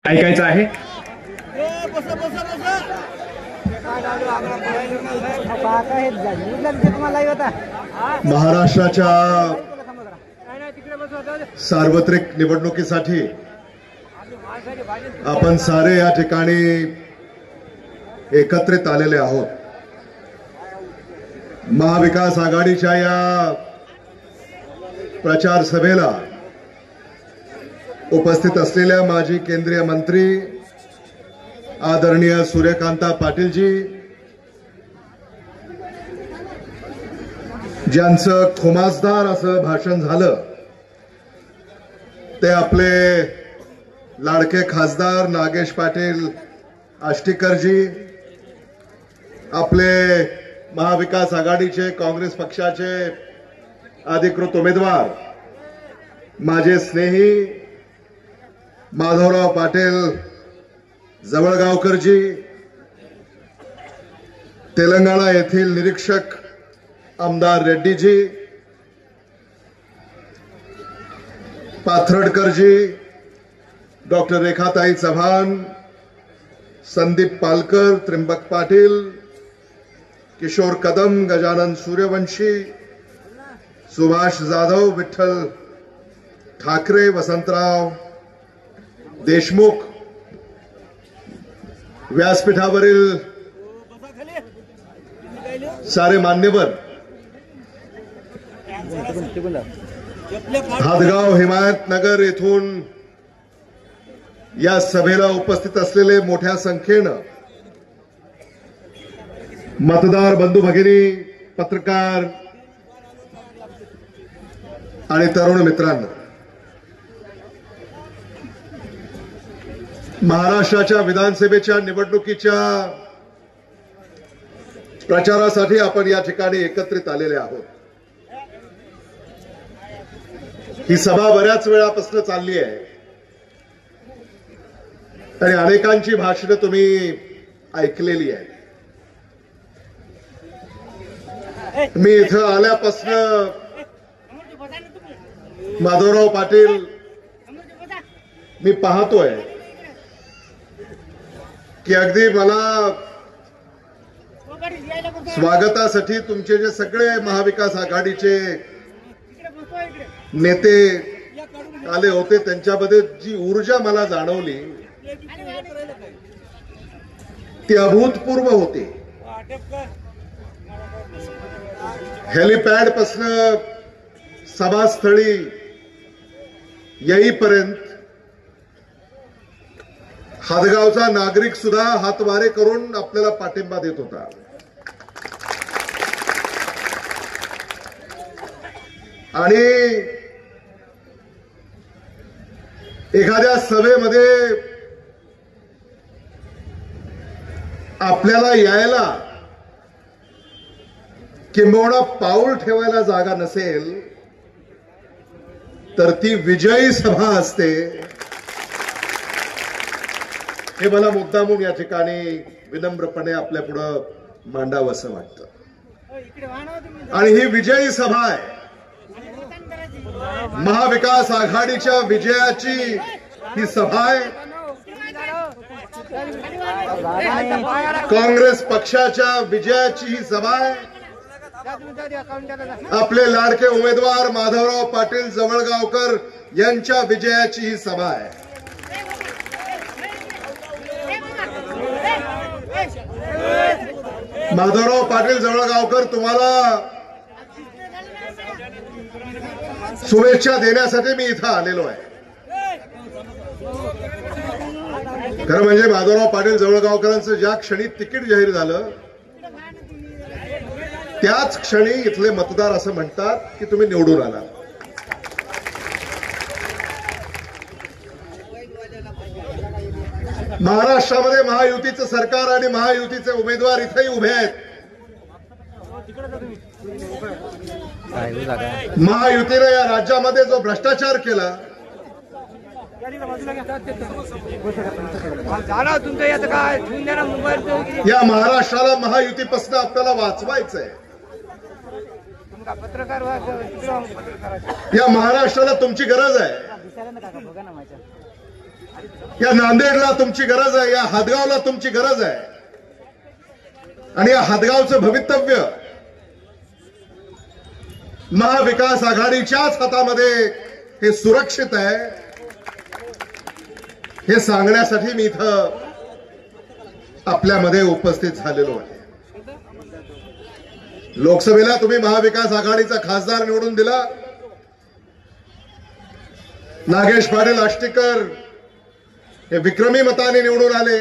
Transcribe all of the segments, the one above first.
ऐकायचं आहे। महाराष्ट्राच्या सार्वत्रिक निवडणुकीसाठी आपण सारे या ठिकाणी एकत्रित आलेले आहोत। महाविकास आघाडीच्या या प्रचार सभेला उपस्थित असलेल्या माजी केंद्रीय मंत्री आदरणीय सूर्यकांता पाटीलजी, ज्यांचं खुमासदार असं भाषण झालं ते आपले लाडके खासदार नागेश पाटील आष्टीकरजी, आपले महाविकास आघाडीचे काँग्रेस पक्षाचे अधिकृत उमेदवार माझे स्नेही माधवराव पाटील जवळगावकरजी, तेलंगणा येथील निरीक्षक आमदार रेड्डीजी, पाथर्डकरजी, डॉक्टर रेखाताई चव्हाण, संदीप पालकर, त्रिंबक पाटील, किशोर कदम, गजानन सूर्यवंशी, सुभाष जाधव, विठ्ठल ठाकरे, वसंतराव देशमुख, व्यासपीठावरील सारे मान्यवर, हादगाव हिमायतनगर येथून या सभेला उपस्थित असलेले मोठ्या संख्येनं मतदार बंधू भगिनी, पत्रकार आणि तरुण मित्रांनो, महाराष्ट्राच्या विधानसभेच्या निवडणुकीच्या प्रचारासाठी आपण या ठिकाणी एकत्रित आलेले आहोत। ही सभा बऱ्याच वेळापासून चालली आहे आणि अनेकांची भाषणं तुम्ही ऐकलेली आहे। मी इथं आल्यापासून माधवराव पाटील मी पाहतोय की अगदी मला स्वागतासाठी तुमचे जे सगळे महाविकास आघाडीचे नेते आले होते त्यांच्यामध्ये जी ऊर्जा मला जाणवली ती अभूतपूर्व होती। हेलिपॅड पासून सभास्थळी येईपर्यंत हादगावचा नागरिक सुद्धा हातवारे करून आपल्याला पाठिंबा देत होता। आणि एखाद्या सभेमध्ये आपल्याला यायला किंबहुना पाऊल ठेवायला जागा नसेल तर ती विजयी सभा असते, हे मला मुद्दामून या ठिकाणी विनम्रपणे आपल्या पुढे मांडावं असं वाटतं। आणि ही विजयी सभा आहे, महाविकास आघाडीच्या विजयाची ही सभा आहे, काँग्रेस पक्षाच्या विजयाची ही सभा आहे, आपले लाडके उमेदवार माधवराव पाटील जवळगावकर यांच्या विजयाची ही सभा आहे। माधवराव पाटील जवळगावकर तुम्हाला शुभेच्छा देण्यासाठी मी इथं आलेलो आहे। खरं म्हणजे माधवराव पाटील जवळगावकरांचं ज्या क्षणी तिकीट जाहीर झालं त्याच क्षणी इथले मतदार असं म्हणतात की तुम्ही निवडून आला। महाराष्ट्रामध्ये महायुतीचं सरकार आणि महायुतीचे उमेदवार इथेही उभे आहेत। महायुतीने या राज्यामध्ये जो भ्रष्टाचार केला या महाराष्ट्राला महायुतीपासून आपल्याला वाचवायचंय। या महाराष्ट्राला तुमची गरज आहे। या नांदेडला तुमची गरज आहे, या हादगावला तुमची गरज आहे. आणि या हादगावचं भवितव्य महाविकास आघाडीच्याच हातामध्ये हे सुरक्षित आहे, हे सांगण्यासाठी मी इथं आपल्यामध्ये उपस्थित झालेलो आहे. लोकसभेला तुम्ही महाविकास आघाडीचा खासदार निवडून दिला. नागेश पाटील आष्टीकर हे विक्रमी मताने निवडून आले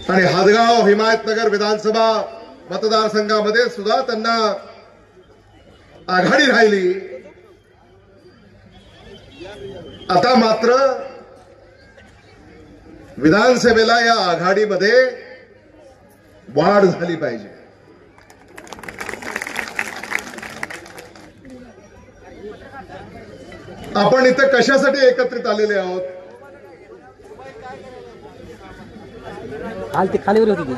आणि हादगाव हिमायतनगर विधानसभा मतदारसंघामध्ये सुद्धा त्यांना आघाडी राहिली. आता मात्र विधानसभेला या आघाडीमध्ये वाढ झाली पाहिजे. आपण इथं कशासाठी एकत्रित आलेले आहोत?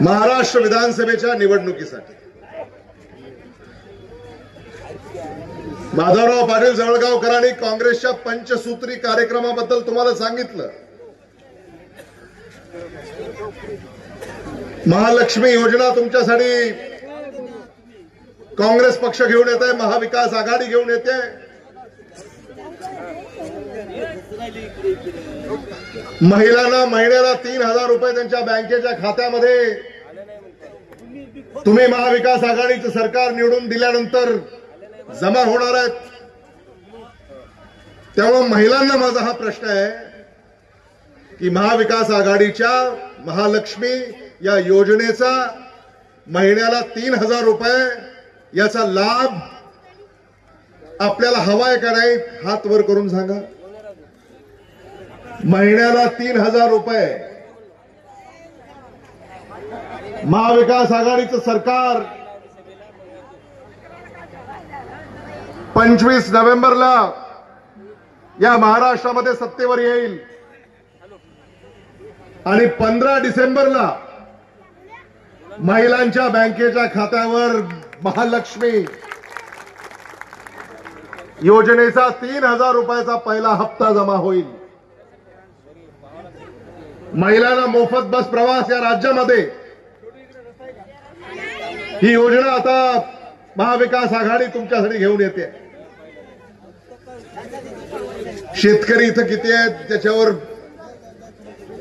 महाराष्ट्र विधानसभेच्या निवडणुकीसाठी. माधवराव पाटील जवळगावकरांनी काँग्रेसच्या पंचसूत्री कार्यक्रमाबद्दल तुम्हाला सांगितलं. महालक्ष्मी योजना तुमच्यासाठी काँग्रेस पक्ष घेऊन येत आहे, महाविकास आघाडी घेऊन येते. महिलांना महिन्याला 3,000 रुपये त्यांच्या बँकेच्या खात्यामध्ये तुम्ही महाविकास आघाडीचं सरकार निवडून दिल्यानंतर जमा होणार आहेत. त्यामुळे महिलांना माझा हा प्रश्न आहे की महाविकास आघाडीच्या महालक्ष्मी या योजनेचा महिन्याला 3,000 रुपये याचा लाभ आपल्याला हवाय का नाही? हात वर करून सांगा. महिन्याला 3,000 रुपये महाविकास आघाडीचं सरकार 25 नोव्हेंबरला या महाराष्ट्रामध्ये सत्तेवर येईल आणि 15 डिसेंबरला महिलांच्या बँकेच्या खात्यावर महालक्ष्मी योजनेचा 3,000 रुपयाचा पहिला हप्ता जमा होईल. महिलांना मोफत बस प्रवास या राज्यामध्ये ही योजना आता महाविकास आघाडी तुमच्यासाठी घेऊन येते. शेतकरी इथं किती आहेत त्याच्यावर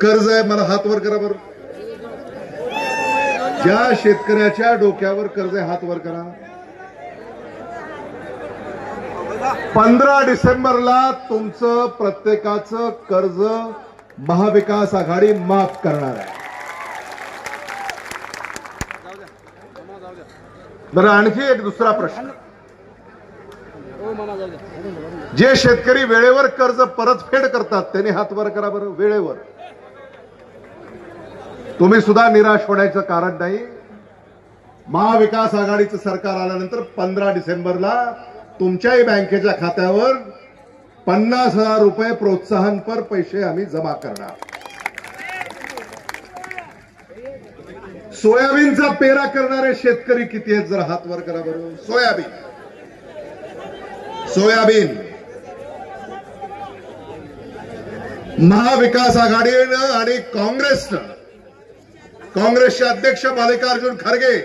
कर्ज आहे? मला हात वर करा बरं. ज्या शेतकऱ्याच्या डोक्यावर कर्ज आहे हात वर करा. 15 डिसेंबरला तुमचं प्रत्येकाचं कर्ज महाविकास आघाडी माफ करणार आहे. बरं, आणखी एक दुसरा प्रश्न. जे शेतकरी वेळेवर कर्ज परतफेड करतात त्यांनी हात वर करा बरं. वेळेवर. तुम्ही सुद्धा निराश होण्याचं कारण नाही. महाविकास आघाडीचं सरकार आल्यानंतर 15 डिसेंबरला तुमच्याही बँकेच्या खात्यावर 50,000 रुपये प्रोत्साहनपर पैसे आम्ही जमा करणार. सोयाबीनचा पेरा करणारे शेतकरी किती आहेत? जरा हात वर करा बरोबर. सोयाबीन महाविकास आघाडीनं आणि काँग्रेसचे अध्यक्ष मल्लिकार्जुन खरगे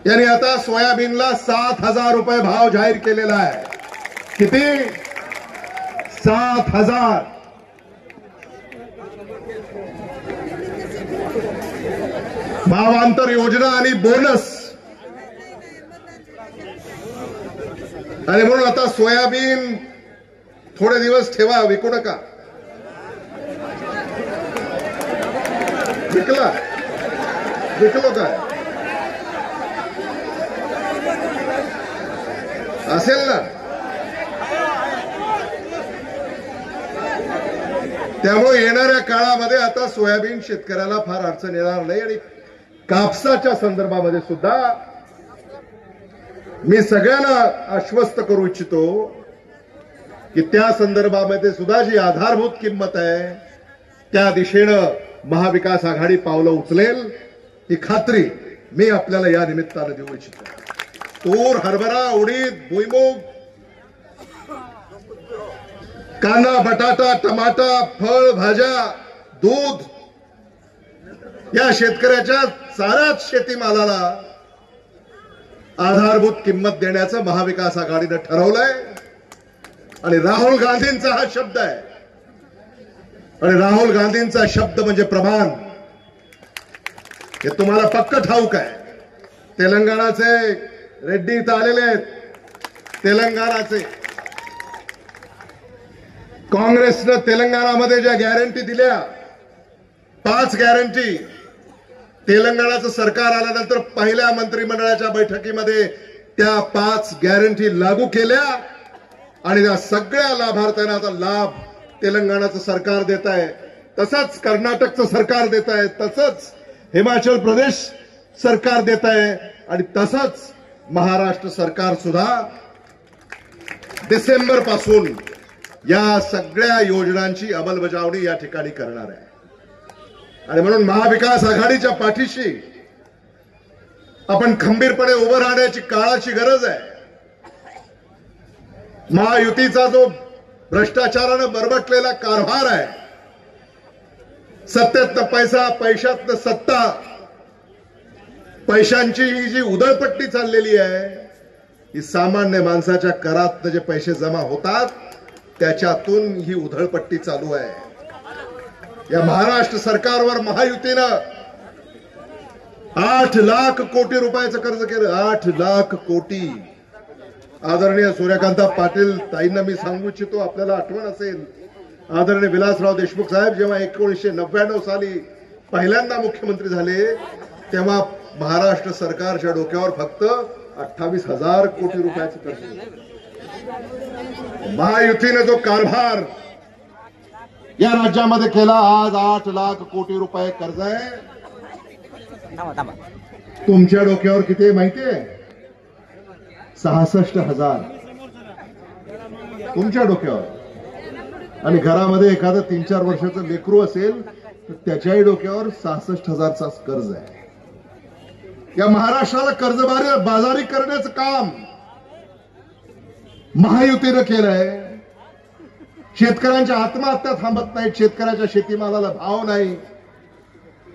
यांनी आता सोयाबीनला 7,000 रुपये भाव जाहीर केलेला आहे. किती? 7,000. भावांतर योजना आणि बोनस. आणि म्हणून आता सोयाबीन थोडे दिवस ठेवा, विकू नका. विकलो काय असेल ना? त्यामुळे येणाऱ्या काळामध्ये आता सोयाबीन शेतकऱ्याला फार अडचण येणार नाही. आणि कापसाच्या संदर्भामध्ये सुद्धा मी सगळ्यांना आश्वस्त करू इच्छितो की त्या संदर्भामध्ये सुद्धा जी आधारभूत किंमत आहे त्या दिशेनं महाविकास आघाडी पावलं उचलेल ही खात्री मी आपल्याला या निमित्तानं देऊ इच्छितो. तूर, हरभरा, उडीद, भुईमूग कांदा, बटाटा, टमाटा, फळ, भाज्या, दूध या शेतकऱ्याच्या साऱ्याच शेतीमालाला आधारभूत किंमत देण्याचं महाविकास आघाडीनं ठरवलंय. आणि राहुल गांधींचा हा शब्द आहे. आणि राहुल गांधींचा शब्द म्हणजे प्रमाण. हे तुम्हाला पक्क ठाऊक आहे. तेलंगणाचे रेड्डी इथं आलेले आहेत. तेलंगणाचे काँग्रेसनं तेलंगणामध्ये ज्या गॅरंटी दिल्या, 5 गॅरंटी, तेलंगणाचं सरकार आल्यानंतर पहिल्या मंत्रिमंडळाच्या बैठकीमध्ये त्या 5 गॅरंटी लागू केल्या. आणि त्या सगळ्या लाभार्थ्यांना आता लाभ तेलंगणाचं सरकार देत आहे. तसंच कर्नाटकचं सरकार देत आहे, तसंच हिमाचल प्रदेश सरकार देत आहे आणि तसंच महाराष्ट्र सरकार सुद्धा डिसेंबर पासून या सगळ्या योजनांची अंमलबजावणी या ठिकाणी करणार आहे. आणि म्हणून महाविकास आघाडीच्या पाठीशी आपण खंबीरपणे उभं राहण्याची काळाची गरज आहे. महायुतीचा जो भ्रष्टाचारानं बरबटलेला कारभार आहे, सत्तेतनं पैसा, पैशातनं सत्ता, पैशांची ही जी उधळपट्टी चाललेली आहे, ही सामान्य माणसाच्या करातनं जे पैसे जमा होतात त्याच्यातून ही उधळपट्टी चालू आहे. या महाराष्ट्र सरकारवर महायुतीनं 8 लाख कोटी रुपयाचं कर्ज केलं. 8 लाख कोटी. आदरणीय सूर्यकांता पाटील ताईंना मी सांगू इच्छितो, आपल्याला आठवण असेल, आदरणीय विलासराव देशमुख साहेब जेव्हा 1999 साली पहिल्यांदा मुख्यमंत्री झाले तेव्हा महाराष्ट्र सरकारच्या डोक्यावर फक्त 28,000 कोटी रुपयाचं कर्ज होतं. महायुतीने जो कारभार या राज्यामध्ये केला, आज 8 लाख कोटी रुपये कर्ज आहे. तुमच्या डोक्यावर किती आहे माहितीये? 66,000 तुमच्या डोक्यावर. आणि घरामध्ये एखादं 3-4 वर्षाचं लेकरू असेल तर त्याच्याही डोक्यावर 66,000चा कर्ज आहे. या महाराष्ट्राला कर्ज बाजारी करण्याचं काम महायुतीनं केलंय. शेतकऱ्यांच्या आत्महत्या थांबत नाहीत. शेतकऱ्याच्या शेतीमालाला भाव नाही.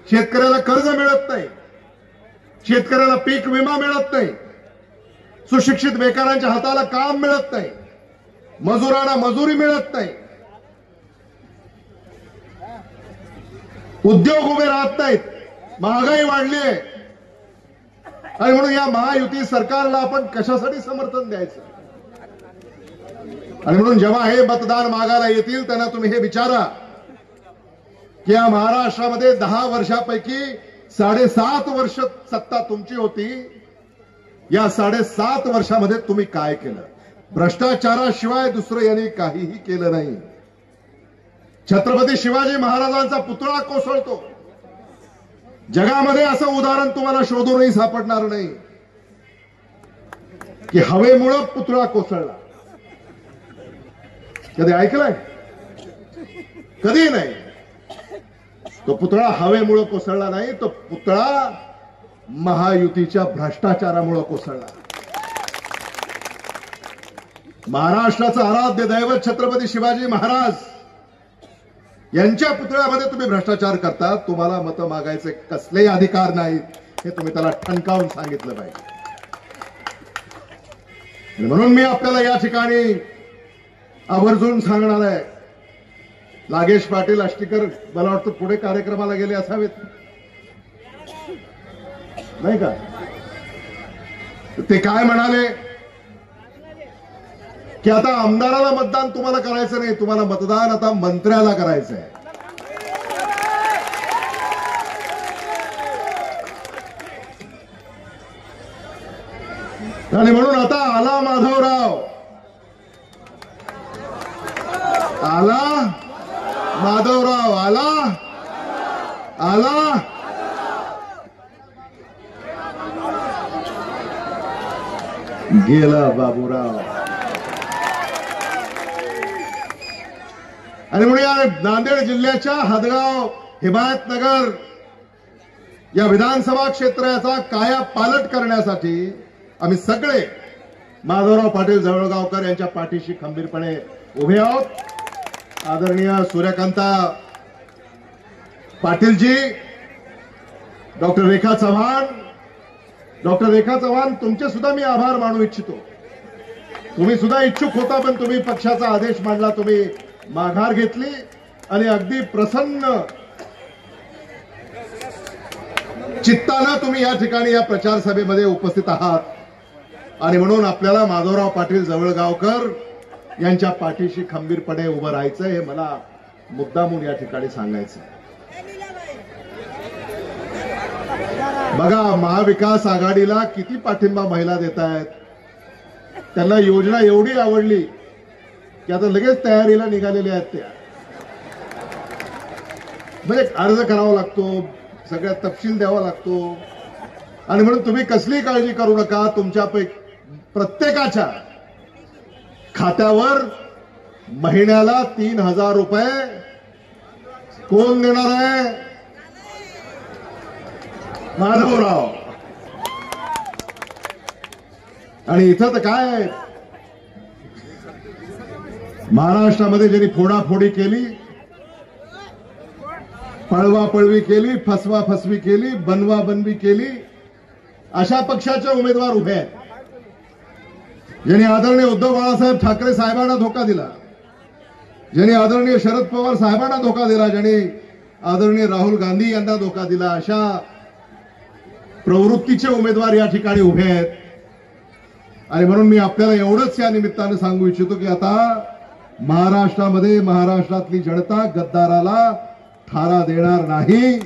शेतकऱ्याला कर्ज मिळत नाही. शेतकऱ्याला पीक विमा मिळत नाही. सुशिक्षित बेकारांच्या हाताला काम मिळत नाही. मजुरांना मजुरी मिळत नाही. उद्योग उभे राहत नाहीत. महागाई वाढली आहे. आणि म्हणून या महायुती सरकारला आपण कशासाठी समर्थन द्यायचं? आणि म्हणून जेव्हा हे मतदान मागायला येतील त्यांना तुम्ही हे विचारा की या महाराष्ट्रामध्ये 10 वर्षापैकी 7.5 वर्ष सत्ता तुमची होती. या 7.5 वर्षामध्ये तुम्ही काय केलं? भ्रष्टाचाराशिवाय दुसरं यांनी काहीही केलं नाही. छत्रपती शिवाजी महाराजांचा पुतळा कोसळतो. जगामध्ये असं उदाहरण तुम्हाला शोधूनही सापडणार नाही की हवेमुळं पुतळा कोसळला. कधी ऐकलंय? कधी नाही. तो पुतळा हवेमुळं कोसळला नाही. तो पुतळा महायुतीच्या भ्रष्टाचारामुळे कोसळला. महाराष्ट्राचं आराध्य दैवत छत्रपती शिवाजी महाराज यांच्या पुतळ्यामध्ये तुम्ही भ्रष्टाचार करता. तुम्हाला मतं मागायचे कसलेही अधिकार नाहीत. हे तुम्ही त्याला ठणकावून सांगितलं पाहिजे. म्हणून मी आपल्याला या ठिकाणी आवर्जून सांगणार आहे, नागेश पाटील आष्टीकर मला वाटतं पुढे कार्यक्रमाला गेले असावेत, नाही का? ते काय म्हणाले की आता आमदाराला मतदान तुम्हाला करायचं नाही, तुम्हाला मतदान आता मंत्र्याला करायचं आहे. आणि म्हणून आता आला माधवराव, आला माधवराव, आला आला गेला बाबूराव. आणि म्हणून या नांदेड जिल्ह्याच्या हदगाव हिमायतनगर या विधानसभा क्षेत्राचा काया पालट करण्यासाठी आम्ही सगळे माधवराव पाटील जवळगावकर यांच्या पाठीशी खंबीरपणे उभे आहोत. आदरणीय सूर्यकांता पाटीलजी, डॉक्टर रेखा चव्हाण, तुमचे सुद्धा मी आभार मानू इच्छितो. तुम्ही सुद्धा इच्छुक होता, पण तुम्ही पक्षाचा आदेश मांडला, तुम्ही माघार घेतली आणि अगदी प्रसन्न चित्तानं तुम्ही या ठिकाणी या प्रचार सभेमध्ये उपस्थित आहात. आणि म्हणून आपल्याला माधवराव पाटील जवळगावकर यांच्या पाठीशी खंबीरपणे उभं राहायचं, हे मला मुद्दामून या ठिकाणी सांगायचं. बघा, महाविकास आघाडीला किती पाठिंबा महिला देत आहेत. त्यांना योजना एवढी आवडली की आता लगेच तयारीला निघालेल्या आहेत त्या. म्हणजे अर्ज करावा लागतो, सगळ्यात तपशील द्यावा लागतो. आणि म्हणून तुम्ही कसली काळजी करू नका. तुमच्यापैकी प्रत्येकाच्या खात्यावर महिन्याला 3,000 रुपये कोण देणार आहे? माधवराव. आणि इथं तर काय, महाराष्ट्रामध्ये ज्यांनी फोडाफोडी केली, पळवापळवी केली, फसवाफसवी केली, बनवाबनवी केली, अशा पक्षाचे उमेदवार उभे आहेत. ज्यांनी आदरणीय उद्धव बाळासाहेब ठाकरे साहेबांना धोका दिला, ज्यांनी आदरणीय शरद पवार साहेबांना धोका दिला, ज्यांनी आदरणीय राहुल गांधी यांना धोका दिला, अशा प्रवृत्तीचे उमेदवार या ठिकाणी उभे आहेत. आणि म्हणून मी आपल्याला एवढंच या निमित्तानं सांगू इच्छितो की आता महाराष्ट्रामध्ये महाराष्ट्रातली जनता गद्दाराला थारा देणार नाही.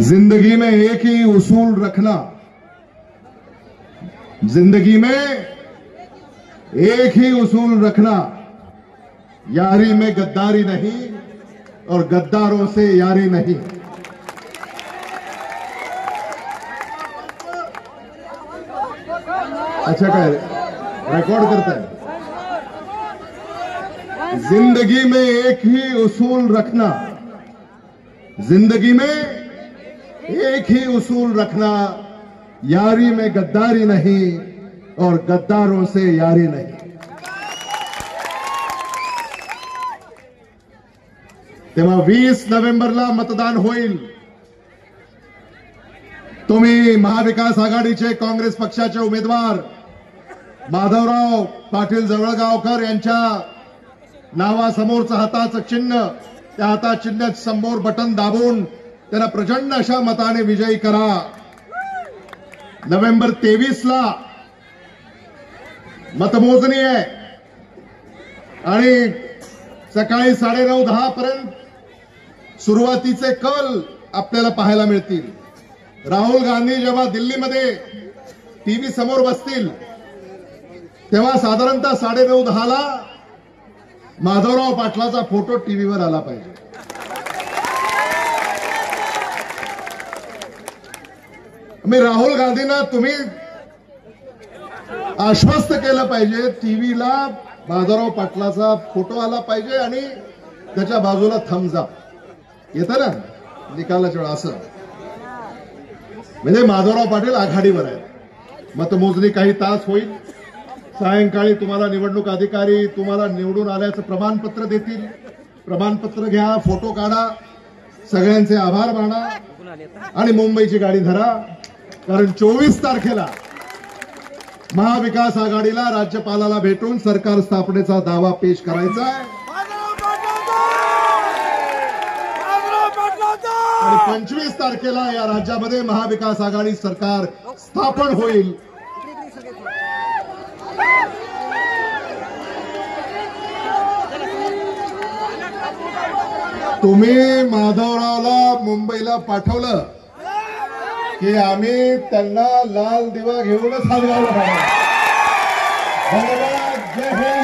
जिंदगी में एक ही उसूल रखना, जिंदगी में एक ही उसूल रखना, यारी में गद्दारी नहीं और गद्दारों से यारी नहीं. अच्छा, काय रेकॉर्ड करताय? जिंदगी में एक ही उसूल रखना, जिंदगी में एक ही उसूल रखना, यारी में गद्दारी नहीं और गद्दारों से यारी नहीं. तेव्हा 20 नोव्हेंबरला मतदान होईल. तुम्ही महाविकास आघाडीचे काँग्रेस पक्षाचे उमेदवार माधवराव पाटील जवळगावकर यांच्या नावासमोरचं हाताचं चिन्ह, त्या हाता चिन्ह समोर बटन दाबून त्यांना प्रचंड अशा मताने विजयी करा. नोव्हेंबर 23ला मतमोजणी आहे आणि सकाळी 9:30-10 पर्यंत सुरुवातीचे कल आपल्याला पाहायला मिळतील. राहुल गांधी जेव्हा दिल्लीमध्ये टीव्ही समोर बसतील तेव्हा साधारणतः 9:30-10ला माधवराव पाटलाचा फोटो टीव्हीवर आला पाहिजे. मी राहुल गांधींना तुम्ही आश्वस्त केलं पाहिजे, टीव्हीला माधवराव पाटलाचा फोटो आला पाहिजे आणि त्याच्या बाजूला थम्स अप येतं ना निकालाच्या वेळा, असं म्हणजे माधवराव पाटील आघाडीवर आहे. मतमोजणी काही तास होईल. सायंकाळी तुम्हाला निवडणूक अधिकारी तुम्हाला निवडून आल्याचं प्रमाणपत्र देतील. प्रमाणपत्र घ्या, फोटो काढा, सगळ्यांचे आभार माना आणि मुंबईची गाडी धरा. कारण 24 तारखेला महाविकास आघाडीला राज्यपालाला भेटून सरकार स्थापनेचा दावा पेश करायचा आहे आणि 25 तारखेला या राज्यामध्ये महाविकास आघाडी सरकार स्थापन होईल. तुम्ही माधवरावला मुंबईला पाठवलं की आम्ही त्यांना लाल दिवा घेऊनच हलवायला पाहिजे. धन्यवाद. जय हिंद.